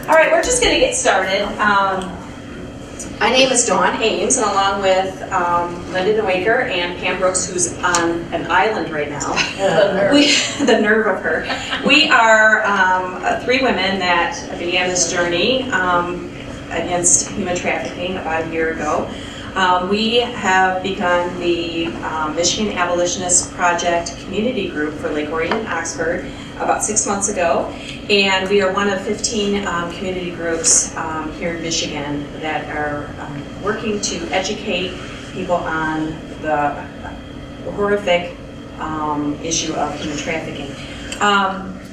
All right, we're just going to get started. My name is Dawn Ames, and along with Linda Noaker and Pam Brooks, who's on an island right now, the nerve of her. We are three women that began this journey against human trafficking about a year ago. We have begun the Michigan Abolitionist Project community group for Lake Orion and Oxford about 6 months ago, and we are one of 15 community groups here in Michigan that are working to educate people on the horrific issue of human trafficking.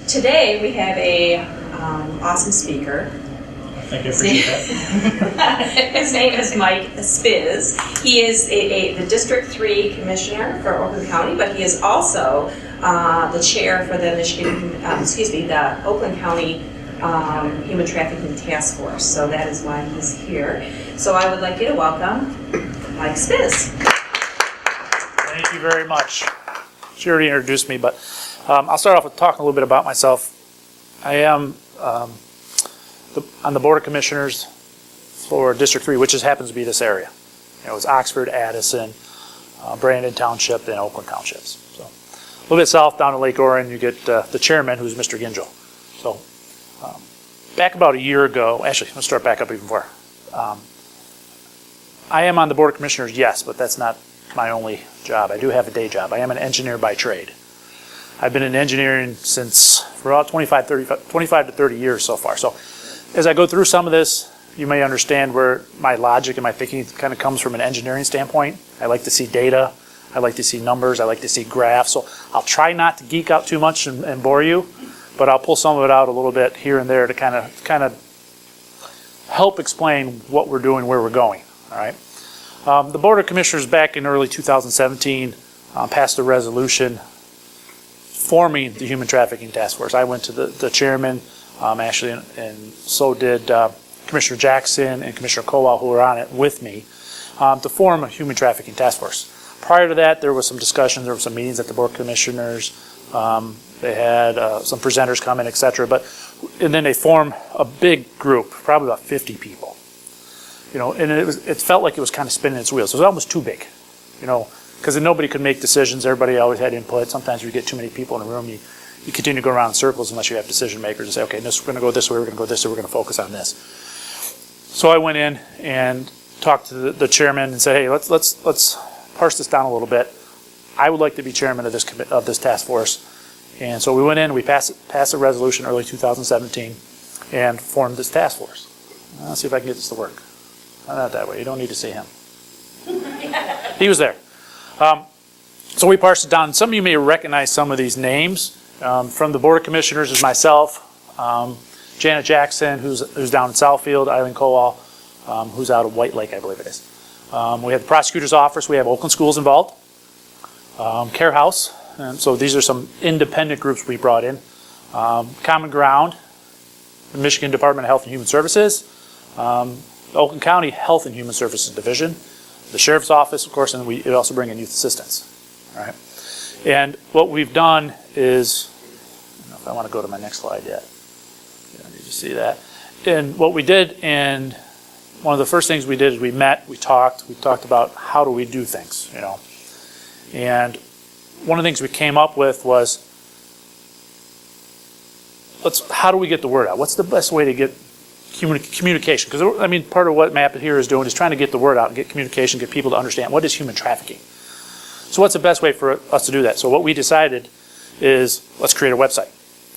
Today we have a awesome speaker. Thank you, appreciate that. His name is Mike Spisz. He is the District 3 Commissioner for Oakland County, but he is also the chair for the the Oakland County Human Trafficking Task Force. So that is why he's here. So I would like you to welcome Mike Spisz. Thank you very much. She already introduced me, but I'll start off with talking a little bit about myself. I am on the Board of Commissioners for District 3, which just happens to be this area. It's Oxford, Addison, Brandon Township, and Oakland Townships. So a little bit south down to Lake Orion, you get the chairman, who's Mr. Gingell. So back about a year ago, actually, let's start back up even before. I am on the Board of Commissioners, yes, but that's not my only job. I do have a day job. I am an engineer by trade. I've been in engineering for about 25 to 30 years so far. So as I go through some of this, you may understand where my logic and my thinking kind of comes from an engineering standpoint. I like to see data. I like to see numbers. I like to see graphs. So I'll try not to geek out too much and bore you, but I'll pull some of it out a little bit here and there to kind of help explain what we're doing, where we're going. All right. The Board of Commissioners back in early 2017 passed a resolution forming the Human Trafficking Task Force. I went to the chairman, actually, and so did Commissioner Jackson and Commissioner Kowal, who were on it with me, to form a Human Trafficking Task Force. Prior to that, there was some discussions, there were some meetings at the Board of Commissioners. They had some presenters come in, etc. And then they formed a big group, probably about 50 people. And it felt like it was kind of spinning its wheels. It was almost too big, because then nobody could make decisions. Everybody always had input. Sometimes you get too many people in a room, you continue to go around in circles unless you have decision makers and say, okay, we're going to go this way, we're going to go this way, we're going to focus on this. So I went in and talked to the chairman and said, hey, let's parse this down a little bit. I would like to be chairman of this task force. And so we went in, we passed a resolution early 2017 and formed this task force. Let's see if I can get this to work. Not that way, you don't need to see him. He was there. So we parsed it down. Some of you may recognize some of these names. From the Board of Commissioners is myself, Janet Jackson, who's down in Southfield, Eileen Kowal, who's out of White Lake, I believe it is. We have the Prosecutor's Office, we have Oakland Schools involved, Care House, and so these are some independent groups we brought in. Common Ground, the Michigan Department of Health and Human Services, the Oakland County Health and Human Services Division, the Sheriff's Office, of course, and we also bring in youth assistance. All right. And what we've done is, I don't know if I want to go to my next slide yet. You don't need to see that. And what we did, and one of the first things we did is we met, we talked about how do we do things, And one of the things we came up with was, how do we get the word out? What's the best way to get communication? Because, part of what MAP here is doing is trying to get the word out and get communication, get people to understand what is human trafficking. So what's the best way for us to do that? So what we decided is, let's create a website.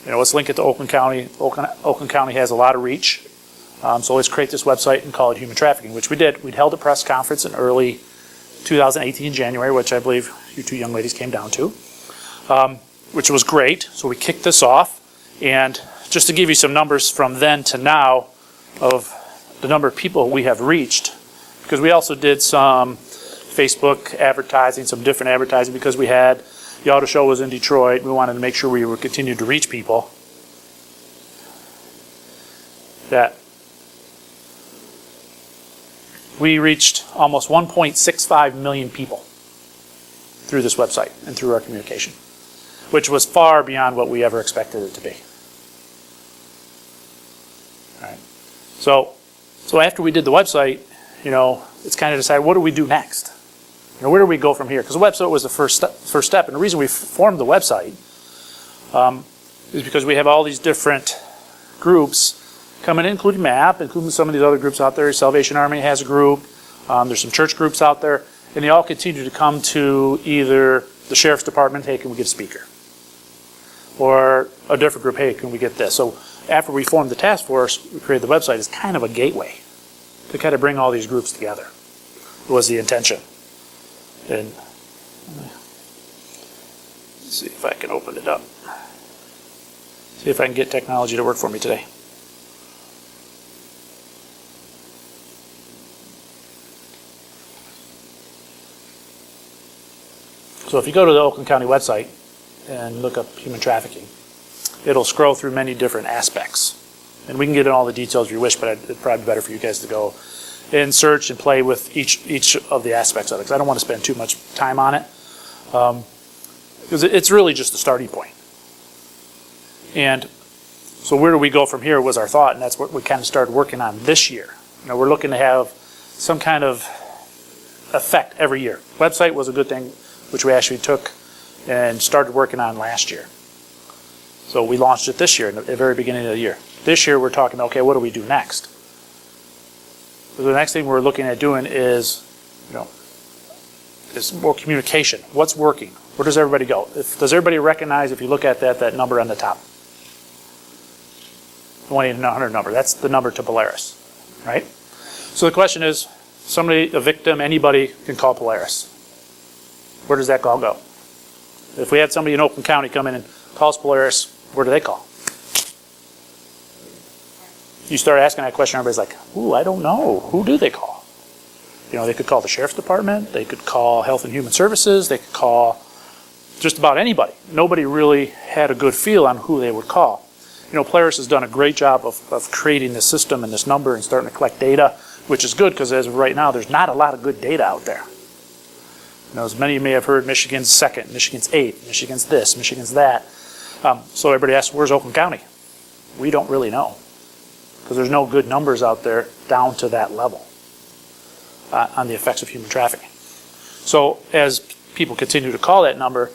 Let's link it to Oakland County. Oakland County has a lot of reach. So let's create this website and call it Human Trafficking, which we did. We'd held a press conference in early 2018, January, which I believe you two young ladies came down to, which was great. So we kicked this off. And just to give you some numbers from then to now of the number of people we have reached, because we also did some Facebook advertising, some different advertising, because we had the auto show was in Detroit. We wanted to make sure we were continuing to reach people. That we reached almost 1.65 million people through this website and through our communication, which was far beyond what we ever expected it to be. All right. So after we did the website, it's kind of decided, what do we do next? Where do we go from here? Because the website was the first step. And the reason we formed the website is because we have all these different groups coming in, including MAP, including some of these other groups out there. Salvation Army has a group. There's some church groups out there. And they all continue to come to either the sheriff's department, hey, can we get a speaker? Or a different group, hey, can we get this? So after we formed the task force, we created the website as kind of a gateway to kind of bring all these groups together. Was the intention. And let's see if I can open it up. See if I can get technology to work for me today. So if you go to the Oakland County website and look up human trafficking, it'll scroll through many different aspects. And we can get into all the details if you wish, but it'd probably be better for you guys to go and search and play with each of the aspects of it, because I don't want to spend too much time on it. Because it's really just the starting point. And so where do we go from here was our thought, and that's what we kind of started working on this year. We're looking to have some kind of effect every year. Website was a good thing, which we actually took and started working on last year. So we launched it this year, at the very beginning of the year. This year we're talking, okay, what do we do next? So the next thing we're looking at doing is, is more communication. What's working? Where does everybody go? Does everybody recognize, if you look at that number on the top? The 1-800 number. That's the number to Polaris, right? So the question is, somebody, a victim, anybody can call Polaris. Where does that call go? If we had somebody in Oakland County come in and calls Polaris, where do they call? You start asking that question, everybody's like, ooh, I don't know. Who do they call? They could call the sheriff's department, they could call Health and Human Services, they could call just about anybody. Nobody really had a good feel on who they would call. Polaris has done a great job of creating this system and this number and starting to collect data, which is good because as of right now, there's not a lot of good data out there. As many of you may have heard, Michigan's second, Michigan's eighth, Michigan's this, Michigan's that. So everybody asks, where's Oakland County? We don't really know, because there's no good numbers out there down to that level on the effects of human trafficking. So as people continue to call that number,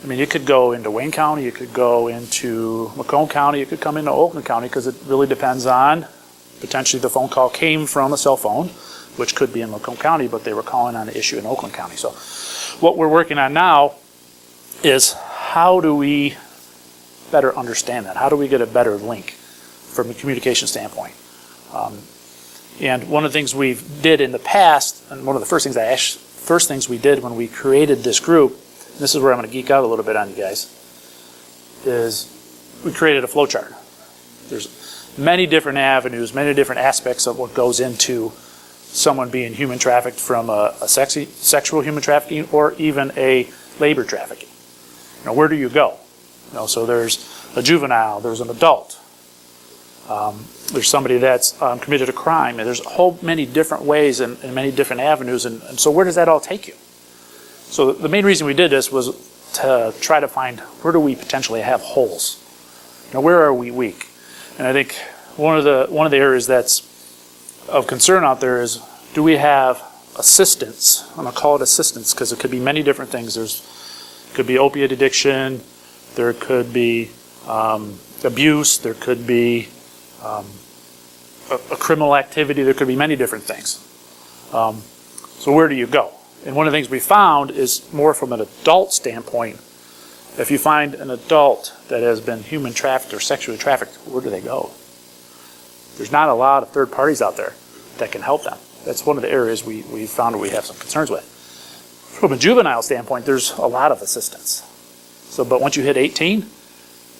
it could go into Wayne County, it could go into Macomb County, it could come into Oakland County, because it really depends on, potentially the phone call came from a cell phone, which could be in Macomb County, but they were calling on an issue in Oakland County. So what we're working on now is, how do we better understand that? How do we get a better link from a communication standpoint? And one of the things we did in the past, and one of the first things we did when we created this group, and this is where I'm going to geek out a little bit on you guys, is we created a flowchart. There's many different avenues, many different aspects of what goes into someone being human trafficked, from a sexual human trafficking or even a labor trafficking. Where do you go? So there's a juvenile, there's an adult, there's somebody that's committed a crime, and there's a whole many different ways and many different avenues, and so where does that all take you? So the main reason we did this was to try to find, where do we potentially have holes? Where are we weak? And I think one of the areas that's of concern out there is, do we have assistance? I'm going to call it assistance because it could be many different things. Could be opiate addiction, there could be abuse, there could be a criminal activity, there could be many different things. So where do you go? And one of the things we found is, more from an adult standpoint, if you find an adult that has been human trafficked or sexually trafficked, where do they go? There's not a lot of third parties out there that can help them. That's one of the areas we found we have some concerns with. From a juvenile standpoint, there's a lot of assistance. But once you hit 18,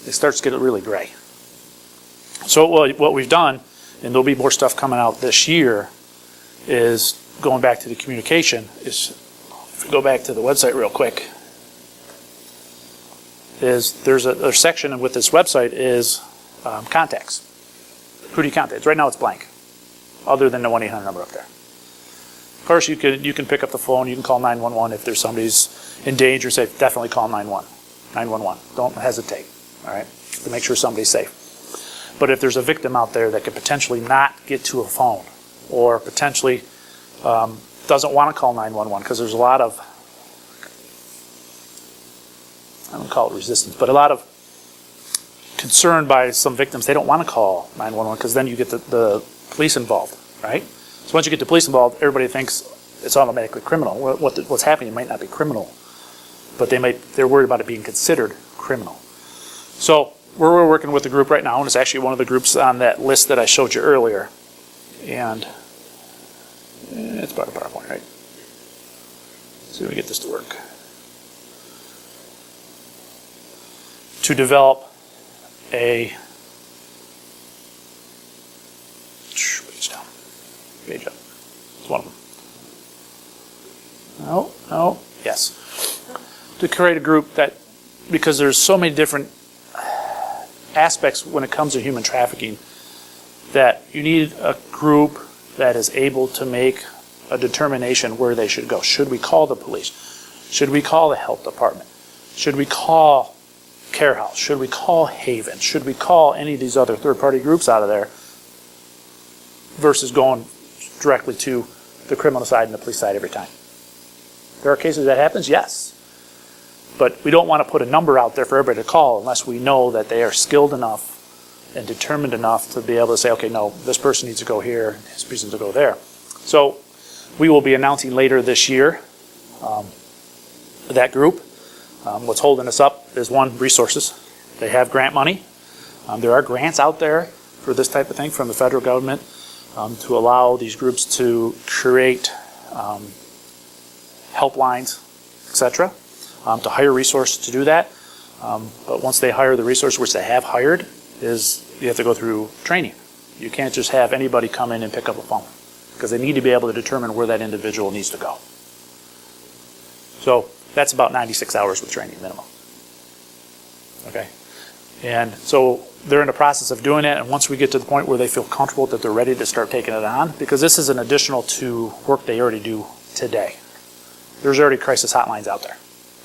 it starts to get really gray. So what we've done, and there'll be more stuff coming out this year, is going back to the communication. If we go back to the website real quick, there's a section with this website is contacts. Who do you contact? Right now it's blank, other than the 1-800 number up there. Of course, you can pick up the phone, you can call 911 if there's somebody's in danger. Say, definitely call 911. Don't hesitate, all right, to make sure somebody's safe. But if there's a victim out there that could potentially not get to a phone, or potentially doesn't want to call 911, because there's a lot of, I don't call it resistance, but a lot of concern by some victims. They don't want to call 911 because then you get the police involved, right? So once you get the police involved, everybody thinks it's automatically criminal. What's happening might not be criminal, but they're worried about it being considered criminal. So we're working with a group right now, and it's actually one of the groups on that list that I showed you earlier. And it's part of PowerPoint, right? Let's see if we get this to work. To develop a page up. It's one of them. Yes. To create a group that, because there's so many different aspects when it comes to human trafficking, that you need a group that is able to make a determination where they should go. Should we call the police? Should we call the health department? Should we call Care House? Should we call Haven? Should we call any of these other third-party groups out of there versus going directly to the criminal side and the police side every time? There are cases that happens, yes. But we don't want to put a number out there for everybody to call unless we know that they are skilled enough and determined enough to be able to say, okay, no, this person needs to go here, this person needs to go there. So we will be announcing later this year that group. What's holding us up is, one, resources. They have grant money. There are grants out there for this type of thing from the federal government to allow these groups to create helplines, etc., to hire resources to do that. But once they hire the resource, which they have hired, is you have to go through training. You can't just have anybody come in and pick up a phone, because they need to be able to determine where that individual needs to go. So that's about 96 hours with training minimum. Okay? And so they're in the process of doing that, and once we get to the point where they feel comfortable that they're ready to start taking it on, because this is an additional to work they already do today. There's already crisis hotlines out there,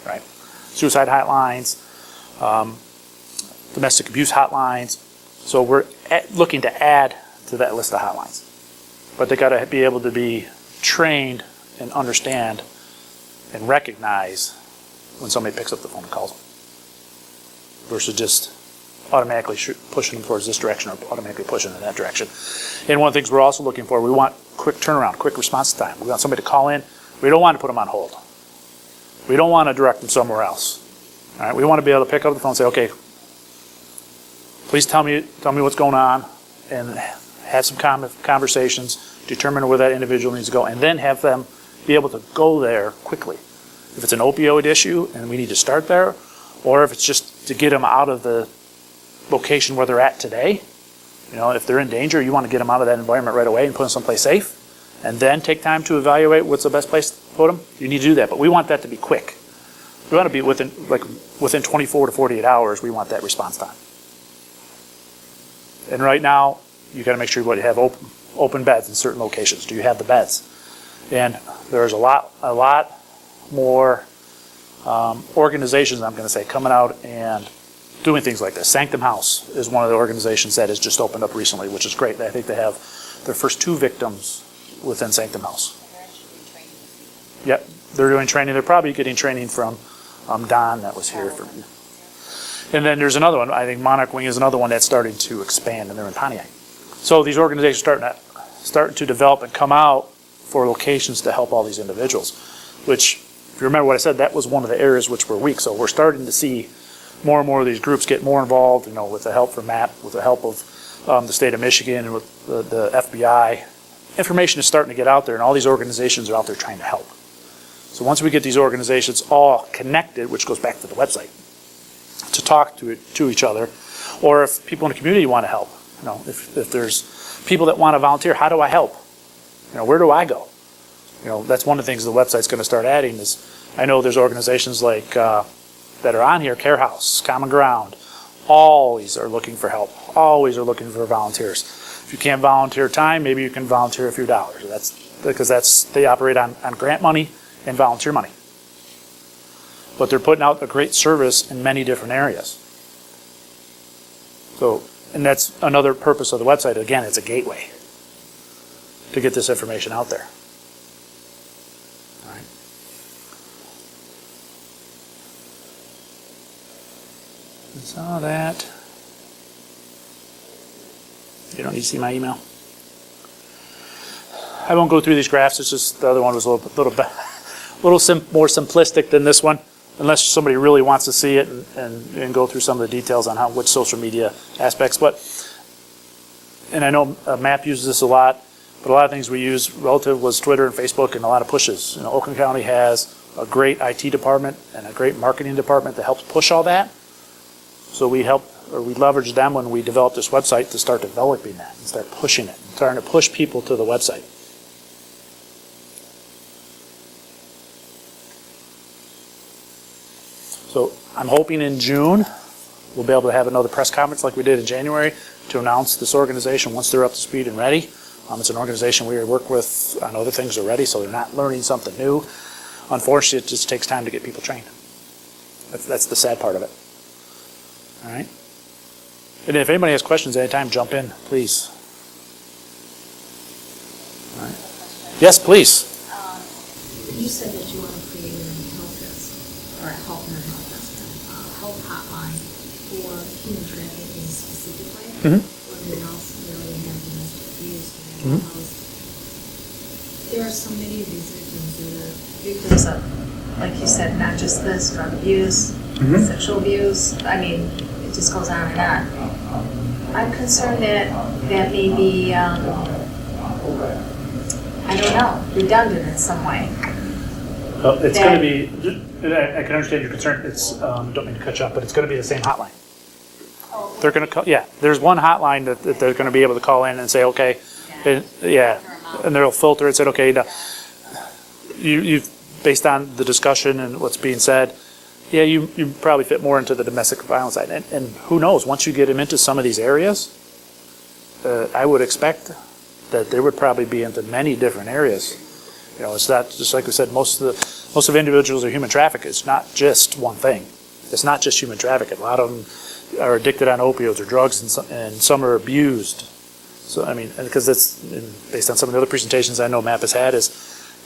right? Suicide hotlines, domestic abuse hotlines. So we're looking to add to that list of hotlines. But they got to be able to be trained and understand and recognize when somebody picks up the phone and calls them, versus just automatically pushing them towards this direction or automatically pushing in that direction. And one of the things we're also looking for, we want quick turnaround, quick response time. We want somebody to call in. We don't want to put them on hold. We don't want to direct them somewhere else. All right, we want to be able to pick up the phone and say, okay, please tell me what's going on, and have some conversations, determine where that individual needs to go, and then have them be able to go there quickly. If it's an opioid issue and we need to start there, or if it's just to get them out of the location where they're at today. You know, if they're in danger, you want to get them out of that environment right away and put them someplace safe, and then take time to evaluate what's the best place to put them. You need to do that, but we want that to be quick. We want to be within 24 to 48 hours. We want that response time. And right now, you got to make sure you have open beds in certain locations. Do you have the beds? And there's a lot more organizations, I'm going to say, coming out and doing things like this. Sanctum House is one of the organizations that has just opened up recently, which is great. I think they have their first 2 victims within Sanctum House. Yep, they're doing training. They're probably getting training from Don that was here. And then there's another one. I think Monarch Wing is another one that's starting to expand, and they're in Pontiac. So these organizations starting to develop and come out for locations to help all these individuals, which, if you remember what I said, that was one of the areas which were weak. So we're starting to see more and more of these groups get more involved, you know, with the help from MAP, with the help of the state of Michigan, and with the FBI. Information is starting to get out there, and all these organizations are out there trying to help. So once we get these organizations all connected, which goes back to the website, to talk to each other, or if people in the community want to help, you know, if there's people that want to volunteer, how do I help? You know, where do I go? You know, that's one of the things the website's going to start adding is, I know there's organizations like that are on here, Care House, Common Ground, always are looking for help, always are looking for volunteers. If you can't volunteer time, maybe you can volunteer a few dollars. They operate on grant money and volunteer money. But they're putting out a great service in many different areas. So And that's another purpose of the website. Again, it's a gateway to get this information out there. All right. So that, you don't need to see my email. I won't go through these graphs. It's just the other one was a little more simplistic than this one, unless somebody really wants to see it and go through some of the details on which social media aspects. And I know MAP uses this a lot, but a lot of things we use relative was Twitter and Facebook and a lot of pushes. You know, Oakland County has a great IT department and a great marketing department that helps push all that. So we leverage them when we develop this website to start developing that and start pushing it, starting to push people to the website. So I'm hoping in June we'll be able to have another press conference like we did in January to announce this organization once they're up to speed and ready. It's an organization we work with on other things already, so they're not learning something new. Unfortunately, it just takes time to get people trained. That's the sad part of it. All right. And if anybody has questions anytime, jump in, please. All right. Yes, please. You said that you want to create a help desk, or a help, not help desk, help hotline for human trafficking specifically. Mm-hmm. Whether else you already have domestic abuse, Mm-hmm. There are so many of these victims that are victims of, like you said, not just this, drug abuse, Mm-hmm. sexual abuse. I mean, it just goes on and on. I'm concerned that may be, I don't know, redundant in some way. Well, it's going to be, I can understand your concern. It's, don't mean to cut you off, but it's going to be the same hotline. They're going to call, yeah, there's one hotline that they're going to be able to call in and say, okay, and they'll filter it and say, okay, now, you based on the discussion and what's being said, yeah, you probably fit more into the domestic violence side. And who knows, once you get them into some of these areas, I would expect that they would probably be into many different areas. You know, it's not, just like we said, most of individuals are human trafficked. It's not just one thing. It's not just human trafficking. A lot of them are addicted on opioids or drugs, and some are abused. So, I mean, because that's, based on some of the other presentations I know MAP has had, is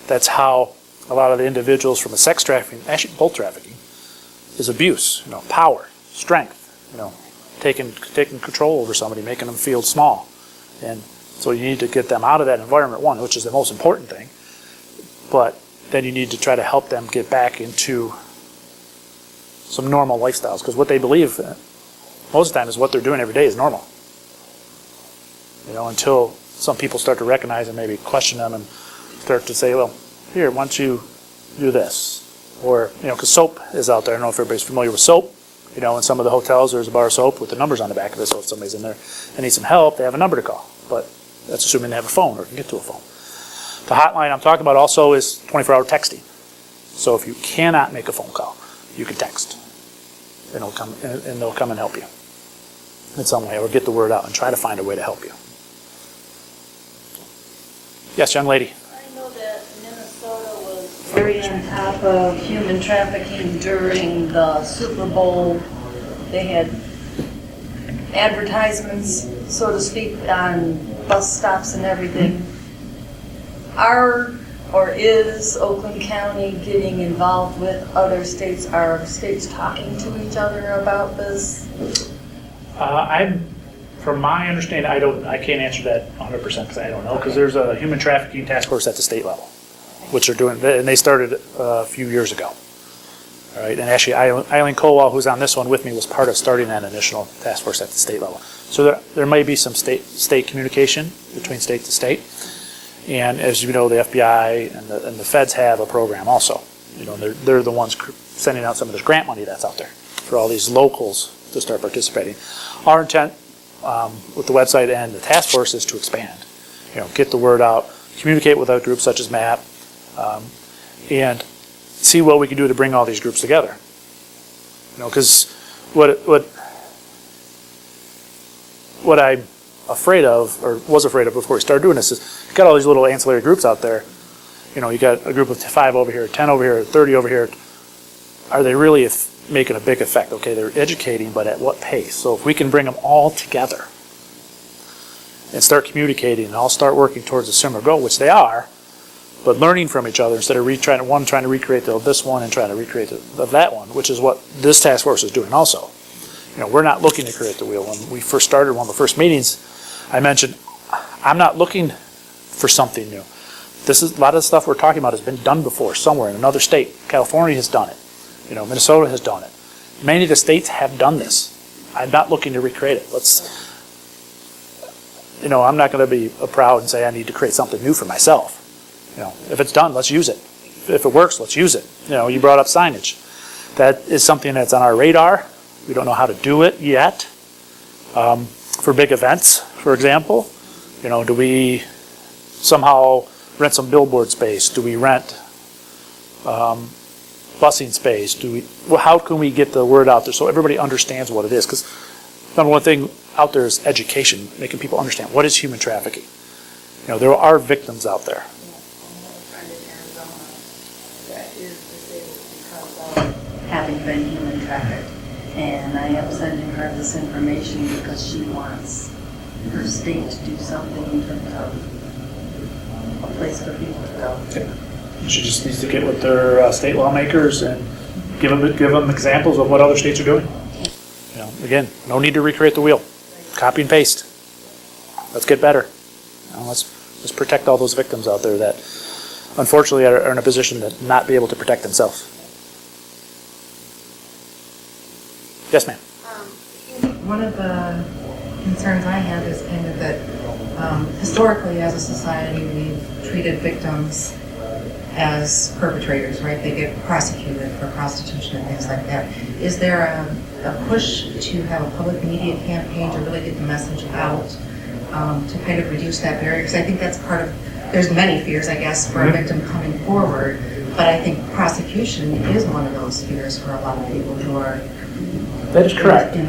that's how a lot of the individuals from a sex trafficking, actually both trafficking, is abuse. You know, power, strength. You know, taking control over somebody, making them feel small, and so you need to get them out of that environment, one, which is the most important thing. But then you need to try to help them get back into some normal lifestyles, because what they believe most of the time is what they're doing every day is normal. You know, until some people start to recognize and maybe question them and start to say, well, here, why don't you do this? Or, you know, because soap is out there. I don't know if everybody's familiar with soap. You know, in some of the hotels, there's a bar of soap with the numbers on the back of it, so if somebody's in there and needs some help, they have a number to call. But that's assuming they have a phone or can get to a phone. The hotline I'm talking about also is 24-hour texting. So if you cannot make a phone call, you can text. And they'll come and help you in some way, or get the word out and try to find a way to help you. Yes, young lady. I know that Minnesota was very on top of human trafficking during the Super Bowl. They had advertisements, so to speak, on bus stops and everything. Is Oakland County getting involved with other states? Are states talking to each other about this? From my understanding, I can't answer that 100% because I don't know, because there's a human trafficking task force at the state level, which are doing, and they started a few years ago. All right, and actually, Eileen Colwell, who's on this one with me, was part of starting that initial task force at the state level. So there may be some state communication between state to state. And as you know, the FBI and the feds have a program also. You know, they're the ones sending out some of this grant money that's out there for all these locals to start participating. Our intent with the website and the task force is to expand. You know, get the word out, communicate with other groups such as MAP, and see what we can do to bring all these groups together. You know, because what I'm afraid of, or was afraid of before we started doing this, is you've got all these little ancillary groups out there. You know, you got a group of 5 over here, 10 over here, 30 over here. Are they really making a big effect? Okay, they're educating, but at what pace? So if we can bring them all together and start communicating and all start working towards a similar goal, which they are, but learning from each other instead of trying to recreate this one and trying to recreate that one, which is what this task force is doing also. We're not looking to create the wheel. When we first started one of the first meetings, I mentioned, I'm not looking for something new. This is a lot of the stuff we're talking about has been done before somewhere in another state. California has done it. Minnesota has done it. Many of the states have done this. I'm not looking to recreate it. I'm not going to be proud and say I need to create something new for myself. If it's done, let's use it. If it works, let's use it. You brought up signage. That is something that's on our radar. We don't know how to do it yet. For big events, for example, do we somehow rent some billboard space? Do we rent busing space? How can we get the word out there so everybody understands what it is? Because number one thing out there is education, making people understand what is human trafficking. There are victims out there. That is disabled because of having been human trafficked. And I am sending her this information because she wants her state to do something in terms of a place for people to go. She just needs to get with their state lawmakers and give them examples of what other states are doing. Again, no need to recreate the wheel. Copy and paste. Let's get better. Let's protect all those victims out there that unfortunately are in a position to not be able to protect themselves. Yes, ma'am. One of the concerns I have is kind of that historically as a society we've treated victims as perpetrators, right? They get prosecuted for prostitution and things like that. Is there a push to have a public media campaign to really get the message out to kind of reduce that barrier? Because I think that's part of, there's many fears, I guess, for a victim coming forward, but I think prosecution is one of those fears for a lot of people who are. That is correct. And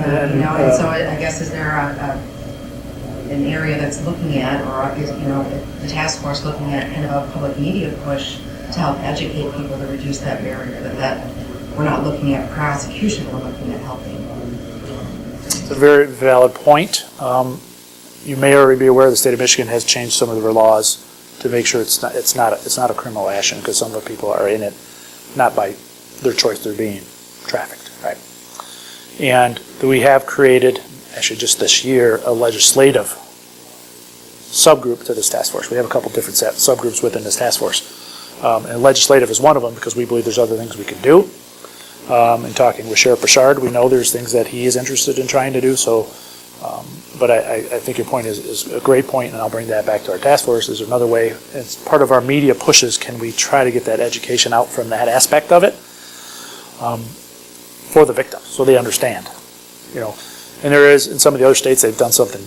so I guess is there an area that's looking at, or is the task force looking at kind of a public media push to help educate people to reduce that barrier? That we're not looking at prosecution, we're looking at helping. It's a very valid point. You may already be aware the state of Michigan has changed some of their laws to make sure it's not a criminal action because some of the people are in it not by their choice, they're being trafficked, right? And we have created, actually just this year, a legislative subgroup to this task force. We have a couple different subgroups within this task force. And legislative is one of them because we believe there's other things we can do. In talking with Sheriff Bouchard, we know there's things that he is interested in trying to do. So, but I think your point is a great point, and I'll bring that back to our task force. Is another way, it's part of our media pushes, can we try to get that education out from that aspect of it? For the victim, so they understand, And there is, in some of the other states, they've done something,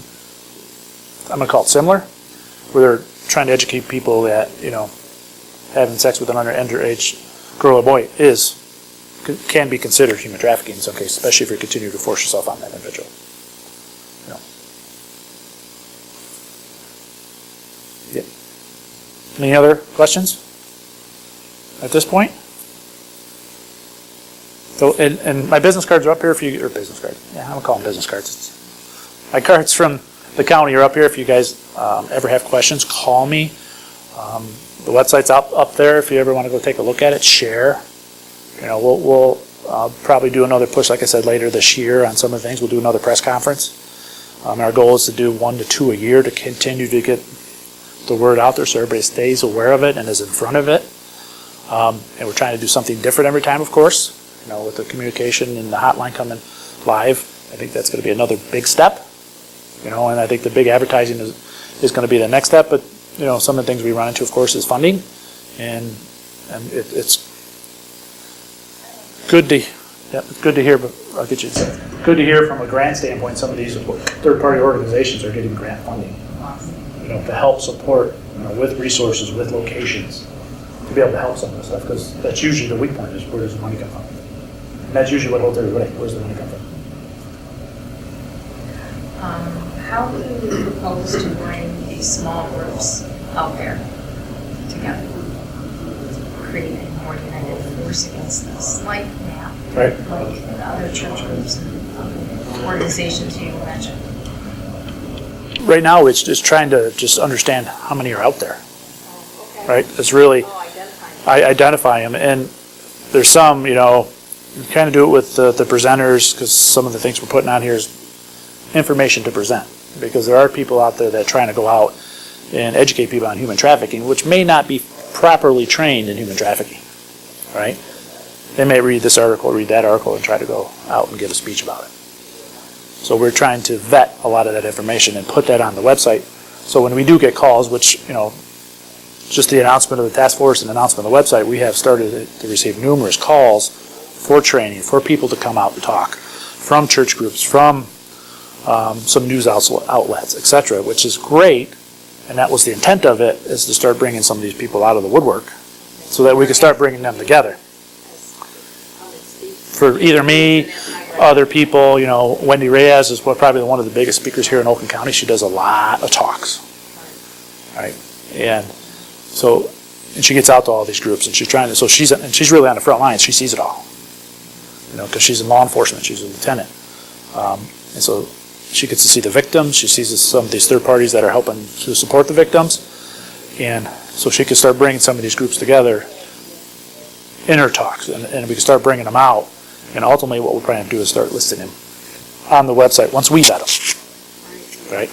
I'm going to call it similar, where they're trying to educate people that, having sex with an underage girl or boy can be considered human trafficking in some cases, especially if you continue to force yourself on that individual. Yeah. Any other questions at this point? So, and my business cards are up here if you, or business cards, yeah, I'm going to call them business cards. My cards from the county are up here if you guys ever have questions, call me. The website's up there if you ever want to go take a look at it, share. We'll probably do another push, like I said, later this year on some of the things. We'll do another press conference. Our goal is to do 1 to 2 a year to continue to get the word out there so everybody stays aware of it and is in front of it. And we're trying to do something different every time, of course. With the communication and the hotline coming live, I think that's going to be another big step. And I think the big advertising is going to be the next step. But some of the things we run into, of course, is funding, and it's good to hear. But I'll get you. Good to hear from a grant standpoint. Some of these third-party organizations are getting grant funding, to help support, with resources, with locations, to be able to help some of this stuff, because that's usually the weak point is where does the money come from. And that's usually what holds everybody. Where's the money come from? How do you propose to bring these small groups out there together, create a more united force against this, like NAP, Right. like other church groups and organizations you mentioned? right now it's just trying to just understand how many are out there, right? It's really identify them, and there's some, you kind of do it with the presenters, because some of the things we're putting on here is information to present, because there are people out there that are trying to go out and educate people on human trafficking, which may not be properly trained in human trafficking, right? They may read this article, read that article, and try to go out and give a speech about it. So we're trying to vet a lot of that information and put that on the website. So when we do get calls, which, just the announcement of the task force and announcement of the website, we have started to receive numerous calls for training, for people to come out and talk, from church groups, from some news outlets, etc., which is great. And that was the intent of it, is to start bringing some of these people out of the woodwork so that we can start bringing them together. For either me, other people, Wendy Reyes is probably one of the biggest speakers here in Oakland County. She does a lot of talks, right? And she gets out to all these groups, and she's she's really on the front lines. She sees it all, because she's in law enforcement. She's a lieutenant, and so she gets to see the victims. She sees some of these third parties that are helping to support the victims, and so she can start bringing some of these groups together in her talks, and we can start bringing them out. And ultimately, what we're trying to do is start listing them on the website once we vet them, right?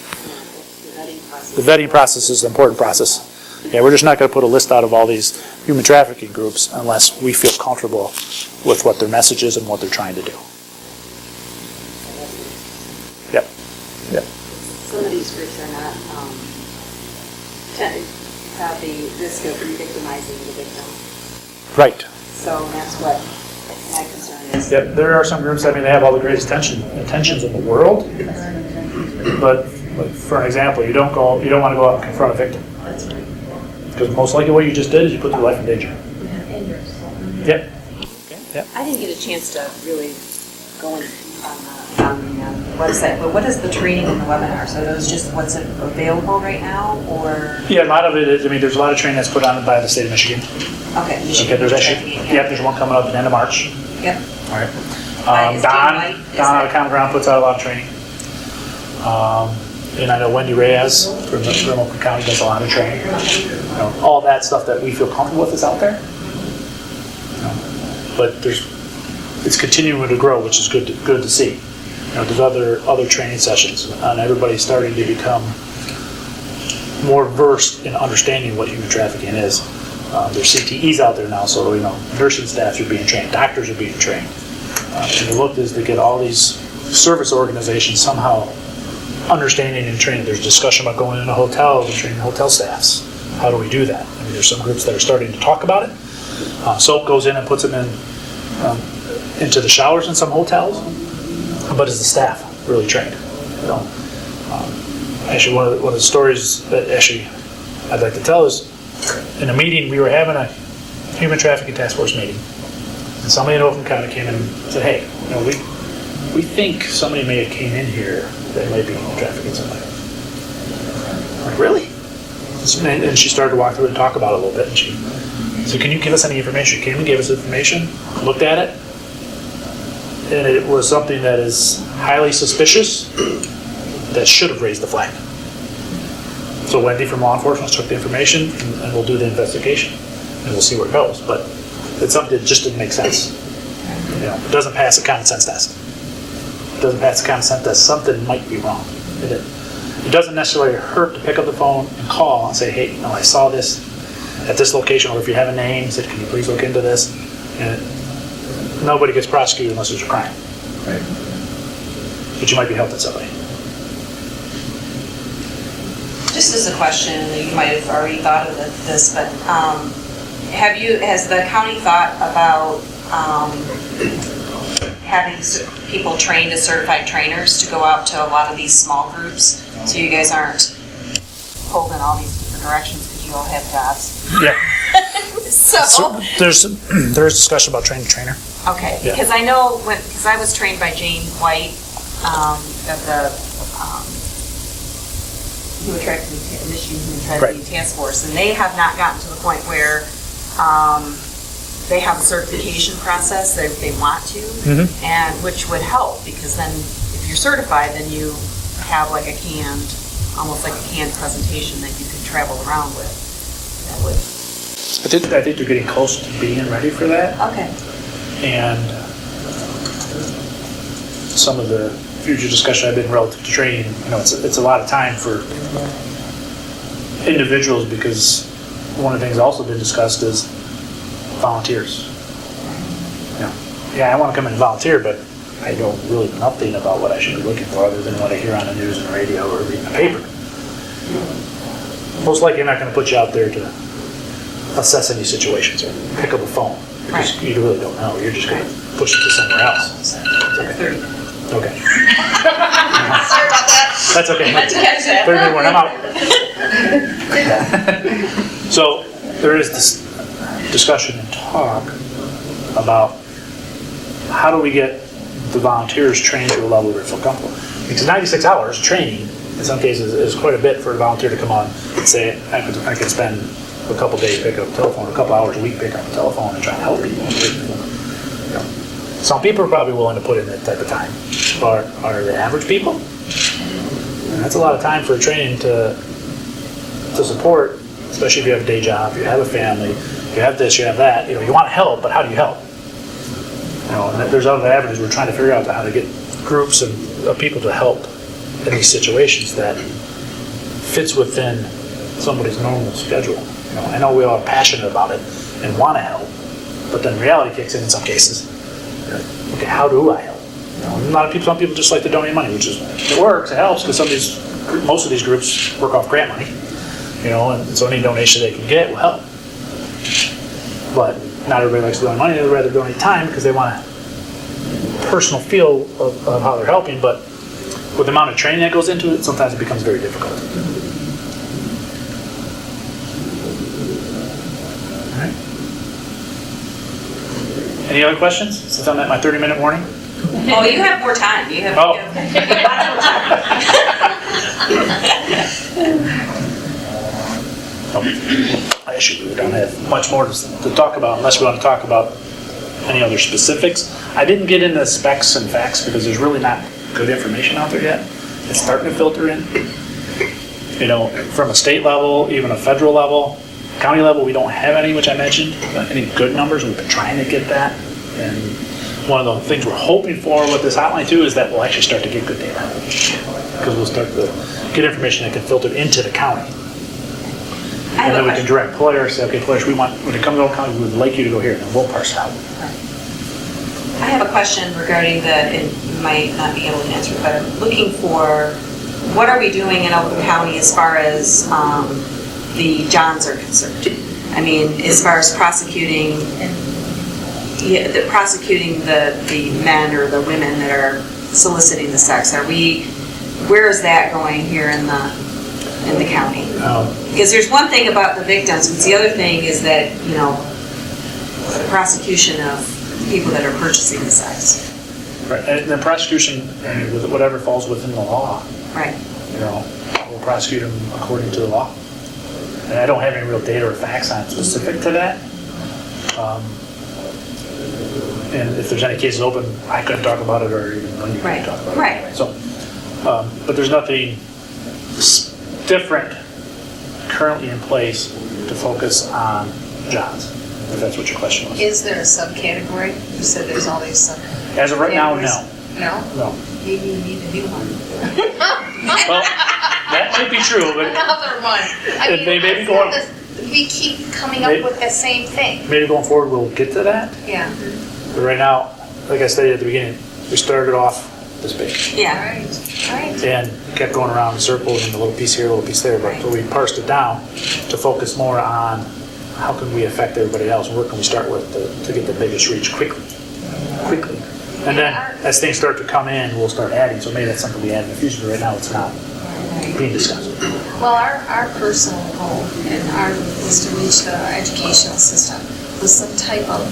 The vetting process is an important process. Yeah, we're just not going to put a list out of all these human trafficking groups unless we feel comfortable with what their message is and what they're trying to do. Yep. Some of these groups are not have the risk of re-victimizing the victim. Right. So that's what my concern is. Yep. There are some groups. They have all the greatest intentions in the world, but for an example, you don't want to go out and confront a victim. That's right. Because most likely what you just did is you put their life in danger. Yep. I didn't get a chance to really go in on the website, but what is the training in the webinar? So those just what's available right now, or? Yeah, a lot of it is, there's a lot of training that's put on by the state of Michigan. Okay, Michigan. Okay, there's actually, there's one coming up at the end of March. Yep. All right. Is Don White, out of Common Ground puts out a lot of training. And I know Wendy Reyes from Oakland County does a lot of training. All that stuff that we feel comfortable with is out there. But it's continuing to grow, which is good to see. There's other training sessions, and everybody's starting to become more versed in understanding what human trafficking is. There's CTEs out there now, so nursing staffs are being trained, doctors are being trained. And the look is to get all these service organizations somehow understanding and training. There's discussion about going into hotels and training hotel staffs. How do we do that? There's some groups that are starting to talk about it. SOAP goes in and puts them into the showers in some hotels, but is the staff really trained? Actually, one of the stories that I'd like to tell is, in a meeting, we were having a human trafficking task force meeting, and somebody in Oakland County came in and said, "Hey, we think somebody may have came in here that might be trafficking somebody." I'm like, really? And she started to walk through and talk about it a little bit, and she said, "Can you give us any information?" She came and gave us information, looked at it, and it was something that is highly suspicious that should have raised the flag. So Wendy from law enforcement took the information, and we'll do the investigation, and we'll see where it goes. But it's something that just didn't make sense. It doesn't pass a common sense test. It doesn't pass a common sense test. Something might be wrong. It doesn't necessarily hurt to pick up the phone and call and say, "Hey, I saw this at this location," or if you have a name, say, "Can you please look into this?" And nobody gets prosecuted unless there's a crime, right? But you might be helping somebody. Just as a question, you might have already thought of this, but has the county thought about having people trained as certified trainers to go out to a lot of these small groups, so you guys aren't pulled in all these different directions because you all have jobs? Yeah. So there's discussion about training a trainer. okay, Yeah. because I know because I was trained by Jane White at the Michigan Human Trafficking Task Force, and they have not gotten to the point where they have a certification process that they want to, and which would help, because then if you're certified, then you have like a canned almost like a canned presentation that you could travel around with. That would, I think they're getting close to being ready for that. okay. And some of the future discussion I've been relative to training, it's a lot of time for individuals, because one of the things also been discussed is volunteers. Yeah, I want to come in and volunteer, but I don't really know nothing about what I should be looking for other than what I hear on the news and the radio or read in the paper. Most likely, I'm not going to put you out there to assess any situations or pick up a phone. Because you really don't know. You're just going to push it to somewhere else. Okay. Okay. Sorry about that. That's okay. Had to catch that. 30 minute warning, I'm out. So there is this discussion and talk about how do we get the volunteers trained to a level where they feel comfortable. Because 96 hours training, in some cases, is quite a bit for a volunteer to come on and say, I could spend a couple days picking up the telephone, a couple hours a week picking up the telephone and trying to help people. Some people are probably willing to put in that type of time. Are the average people? And that's a lot of time for training to support, especially if you have a day job, you have a family, you have this, you have that. You want to help, but how do you help? And there's other avenues. We're trying to figure out how to get groups of people to help in these situations that fits within somebody's normal schedule. I know we all are passionate about it and want to help, but then reality kicks in some cases. Okay, how do I help? Some people just like to donate money, which it works, it helps, because most of these groups work off grant money, and so any donation they can get will help. But not everybody likes to donate money; they'd rather donate time because they want a personal feel of how they're helping. But with the amount of training that goes into it, sometimes it becomes very difficult. All right. Any other questions? Since I'm at my 30-minute warning. Oh, you have more time. You have lots more time. We don't have much more to talk about unless we want to talk about any other specifics. I didn't get into specs and facts because there's really not good information out there yet. It's starting to filter in. From a state level, even a federal level, county level, we don't have any, which I mentioned, any good numbers. We've been trying to get that. And one of the things we're hoping for with this hotline too is that we'll actually start to get good data. Because we'll start to get information that can filter into the county. And then we can direct Polaris, say, okay, Polaris, when it comes to Old County, we would like you to go here, and then we'll parse it out. I have a question regarding and you might not be able to answer, but I'm looking for, what are we doing in Oakland County as far as the Johns are concerned? I mean, as far as prosecuting the men or the women that are soliciting the sex. Where is that going here in the county? Because there's one thing about the victims, but the other thing is that, the prosecution of people that are purchasing the sex. Right, and the prosecution, with whatever falls within the law. Right. We'll prosecute them according to the law. And I don't have any real data or facts on specific to that. And if there's any cases open, I couldn't talk about it, or even when you couldn't talk about it. Right. So, but there's nothing different currently in place to focus on Johns, if that's what your question was. Is there a subcategory? You said there's all these subcategories. As of right now, no. No? No. Maybe you need a new one. Well, that might be true, but Another one. It may be going- We keep coming up with the same thing. maybe going forward we'll get to that. Yeah. But right now, like I stated at the beginning, we started off this big. Yeah. Right. And kept going around in circles and a little piece here, a little piece there. But so we parsed it down to focus more on how can we affect everybody else, and where can we start with to get the biggest reach quickly. And then as things start to come in, we'll start adding. So maybe that's something we add in the future, but right now it's not being discussed. Well, our personal goal and our is to reach the educational system with some type of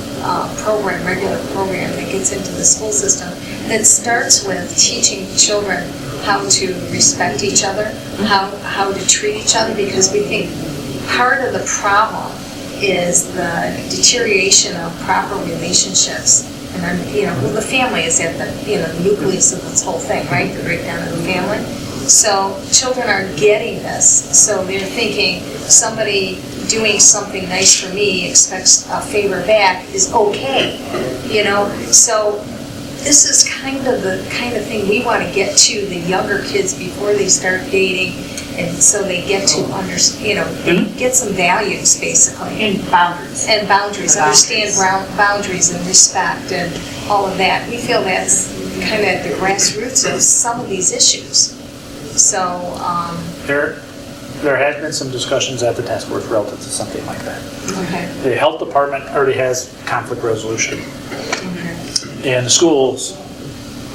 regular program that gets into the school system that starts with teaching children how to respect each other, how to treat each other, because we think part of the problem is the deterioration of proper relationships. And then, the family is at the nucleus of this whole thing, right? The breakdown of the family. So children are getting this, so they're thinking somebody doing something nice for me expects a favor back is okay, you know? So this is kind of the thing we want to get to the younger kids before they start dating, and so they get to understand, you know, they get some values basically. And boundaries. And boundaries, understand boundaries and respect and all of that. We feel that's kind of at the grassroots of some of these issues. So, There has been some discussions at the task force relative to something like that. okay. The health department already has conflict resolution, and the schools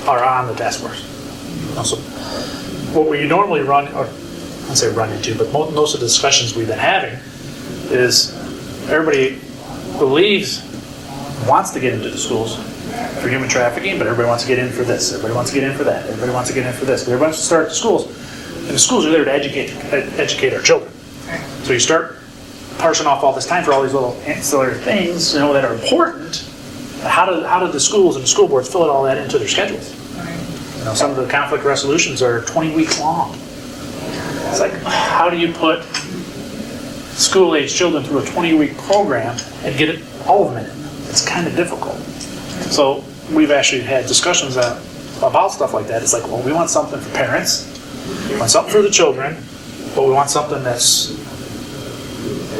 are on the task force. Also, what we normally run, or I don't say run into, but most of the discussions we've been having is everybody wants to get into the schools for human trafficking, but everybody wants to get in for this, everybody wants to get in for that, everybody wants to get in for this, but everybody wants to start at the schools, and the schools are there to educate our children. So you start parsing off all this time for all these little ancillary things, you know, that are important. How do the schools and the school boards fill all that into their schedules? You know, some of the conflict resolutions are 20 weeks long. It's like, how do you put school-age children through a 20-week program and get all of them in it? It's kind of difficult. So we've actually had discussions about stuff like that. It's like, well, we want something for parents, we want something for the children, but we want something that's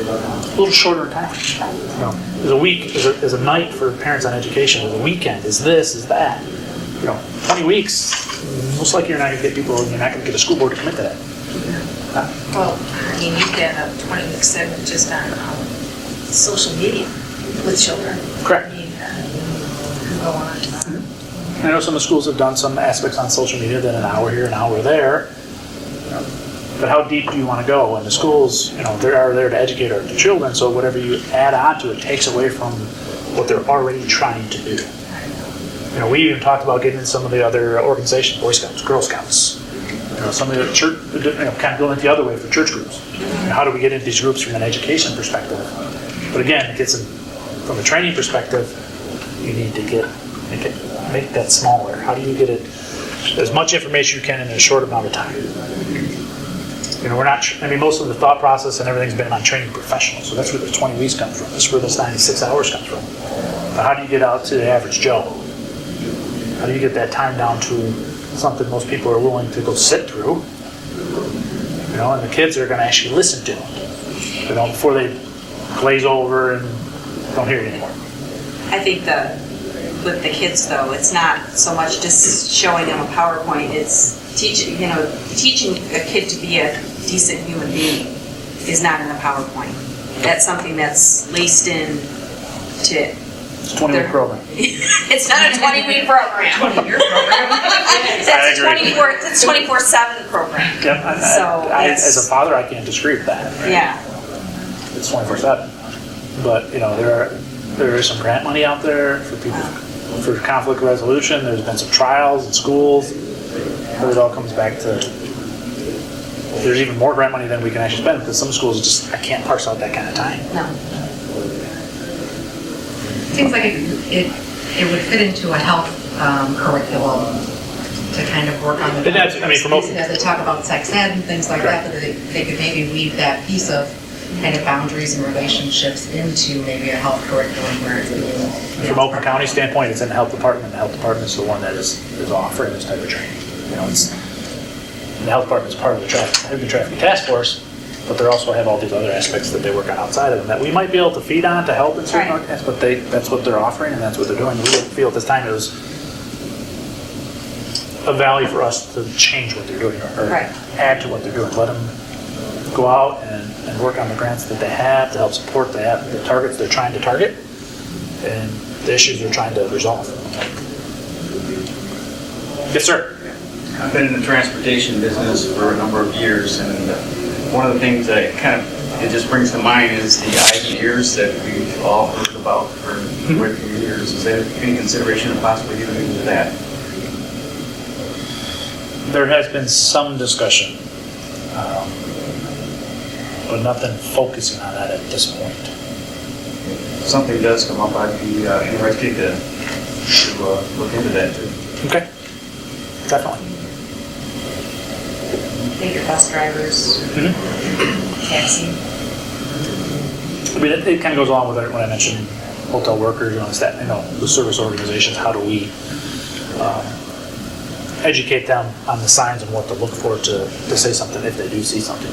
a little shorter in time. You know, is a week, is a night for parents on education, is a weekend, is this, is that. You know, 20 weeks, most likely you're not going to get people, you're not going to get a school board to commit to that. Well, I mean, you get a 20-week segment just on social media with children. Correct. I mean, you can go on. I know some of the schools have done some aspects on social media, then an hour here, an hour there. But how deep do you want to go? And the schools, you know, they are there to educate our children, so whatever you add on to it takes away from what they're already trying to do. You know, we even talked about getting in some of the other organizations, Boy Scouts, Girl Scouts. You know, some of the church, you know, kind of going the other way for church groups. You know, how do we get into these groups from an education perspective? But again, it gets in, from a training perspective, you need to make that smaller. How do you get it, as much information you can in a short amount of time? You know, I mean, most of the thought process and everything's been on training professionals, so that's where the 20 weeks comes from. That's where this 96 hours comes from. But how do you get out to the average Joe? How do you get that time down to something most people are willing to go sit through? You know, and the kids are going to actually listen to it, you know, before they glaze over and don't hear it anymore. I think with the kids though, it's not so much just showing them a PowerPoint, it's teaching a kid to be a decent human being is not in a PowerPoint. That's something that's laced in to... It's a 20-week program. It's not a 20-week program. 20-year program. That's a 24/7 program. Yep. So as a father, I can't disagree with that. Right? Yeah. It's 24/7. But, you know, there is some grant money out there for people, for conflict resolution. There's been some trials in schools. But it all comes back to, there's even more grant money than we can actually spend, because some schools I can't parse out that kind of time. No. Seems like it would fit into a health curriculum to kind of work on the... And that's, I mean, from as they talk about sex ed and things like that, that they could maybe weave that piece of kind of boundaries and relationships into maybe a health curriculum where it's being... From Oakland County standpoint, it's in the health department. The health department is the one that is offering this type of training. You know, the health department is part of the trafficking task force, but they also have all these other aspects that they work on outside of them that we might be able to feed on to help in certain areas, but that's what they're offering and that's what they're doing. We didn't feel at this time it was a value for us to change what they're doing or add to what they're doing. Let them go out and work on the grants that they have to help support the targets they're trying to target and the issues they're trying to resolve. Yes, sir. I've been in the transportation business for a number of years, and one of the things that it just brings to mind is the ideas that we've all heard about for quite a few years. Is there any consideration of possibly getting into that? There has been some discussion, but nothing focusing on that at this point. If something does come up, I'd be interested to look into that too. Okay, definitely. Take your bus drivers, taxi. I mean, it kind of goes along with when I mentioned hotel workers, the service organizations. How do we educate them on the signs and what to look for to say something if they do see something?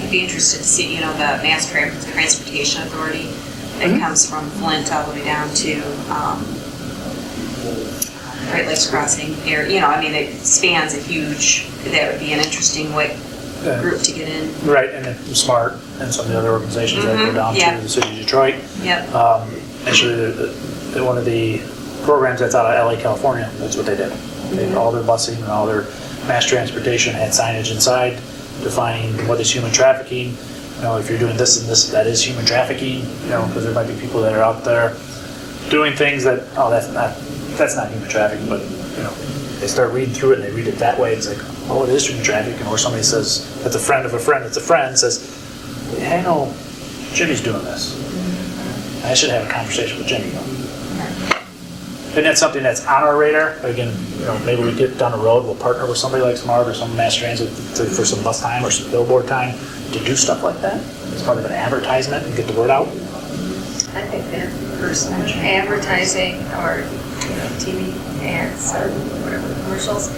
I'd be interested to see, the Mass Transportation Authority that comes from Flint all the way down to Great Lakes Crossing here. It spans a huge, that would be an interesting group to get in. Right, and then SMART and some of the other organizations that go down to the city of Detroit. Yep. Actually, one of the programs that's out of LA, California, that's what they did. All their busing and all their mass transportation had signage inside defining what is human trafficking. If you're doing this and this, that is human trafficking. Because there might be people that are out there doing things that, that's not human trafficking, but they start reading through it and they read it that way. It's like, oh, it is human trafficking. Or somebody says that's a friend of a friend. That's a friend says, hey, no, Jimmy's doing this. I should have a conversation with Jimmy. And that's something that's on our radar. Again, maybe we get down the road, we'll partner with somebody like Smart or some mass transit for some bus time or some billboard time to do stuff like that as part of an advertisement and get the word out. I think that personal advertising or TV ads or whatever commercials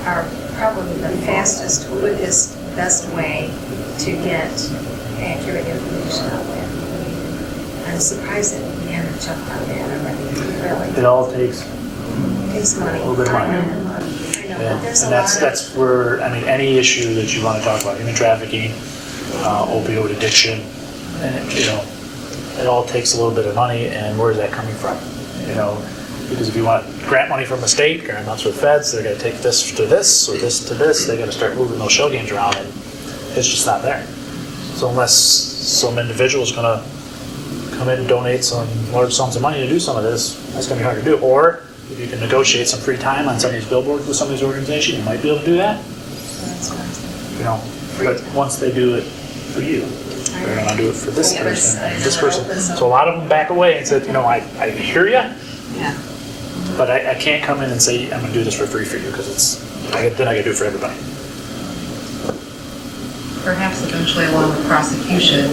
are probably the fastest, quickest, best way to get accurate information out there. I'm surprised that we haven't jumped on that already. Really, It all takes money. a little bit of money. I know, but there's And a lot of. that's where, any issue that you want to talk about, human trafficking, opioid addiction, and it all takes a little bit of money, and where is that coming from? Because if you want grant money from the state, grant money from the feds, they're going to take this to this or this to this. They got to start moving those shell games around, and it's just not there. So unless some individual is going to come in and donate some large sums of money to do some of this, that's going to be hard to do. Or if you can negotiate some free time on some of these billboards with some of these organizations, you might be able to do that. But once they do it for you, they're going to do it for this person and this person. So a lot of them back away and said, I hear you, but I can't come in and say I'm going to do this for free for you because then I got to do it for everybody. Perhaps eventually along with prosecution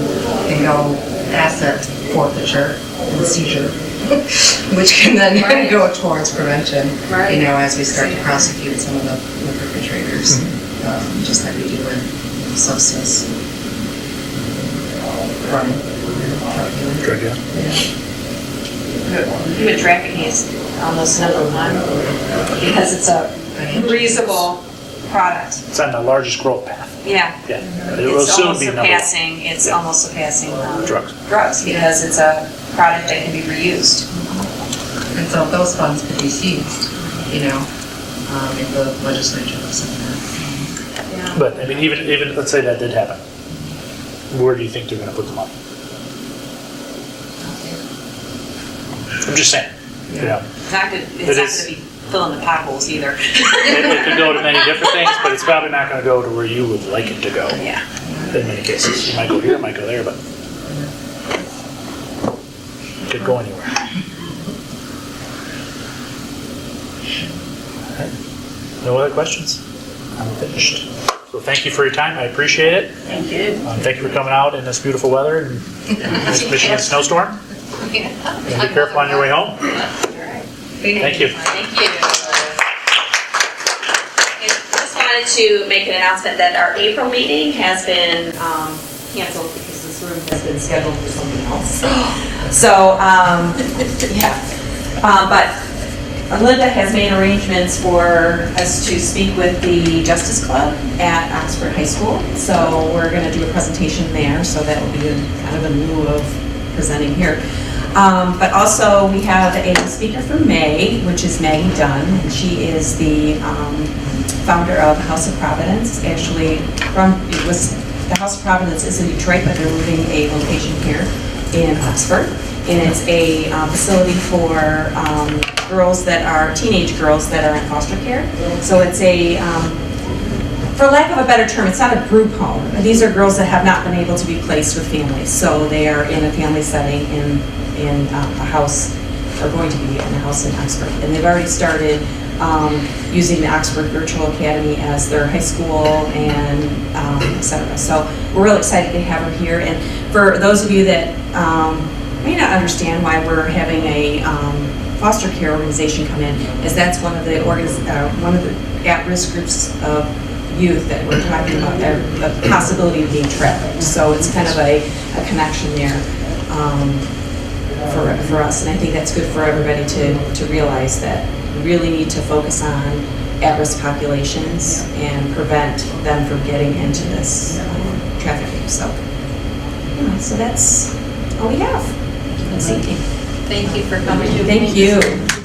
can go asset forfeiture and seizure, which can then go towards prevention, as we start to prosecute some of the perpetrators, just like we do with substance running. Drug deal. Human trafficking is almost number one because it's a reasonable product. It's on the largest growth path. Yeah. It will soon be number one. It's almost surpassing Drugs because it's a product that can be reused. And so those funds could be seized, if the legislature looks at that. But even let's say that did happen, where do you think they're going to put the money? I'm just saying. It's not going to be filling the potholes either. It could go to many different things, but it's probably not going to go to where you would like it to go. Yeah. In many cases, you might go here, might go there, but it could go anywhere. No other questions? I'm finished. So thank you for your time. I appreciate it. Thank you. Thank you for coming out in this beautiful weather and this Michigan snowstorm. And be careful on your way home. Thank you. Thank you. I just wanted to make an announcement that our April meeting has been canceled because this room has been scheduled for something else. So, but Linda has made arrangements for us to speak with the Justice Club at Oxford High School. So we're going to do a presentation there. So that will be kind of in lieu of presenting here. But also we have a speaker for May, which is Maggie Dunn. And she is the founder of House of Providence. Actually, the House of Providence is in Detroit, but they're moving a location here in Oxford. And it's a facility for girls that are, teenage girls that are in foster care. So it's a, for lack of a better term, it's not a group home. These are girls that have not been able to be placed with families. So they are in a family setting in a house are going to be in the house in Oxford. And they've already started using the Oxford Virtual Academy as their high school and et cetera. So we're really excited to have her here. And for those of you that may not understand why we're having a foster care organization come in, is that's one of the at-risk groups of youth that we're talking about, the possibility of being trafficked. So it's kind of a connection there for us, and I think that's good for everybody to realize that we really need to focus on at-risk populations and prevent them from getting into this trafficking. So that's all we have this evening. Thank you for coming. Thank you.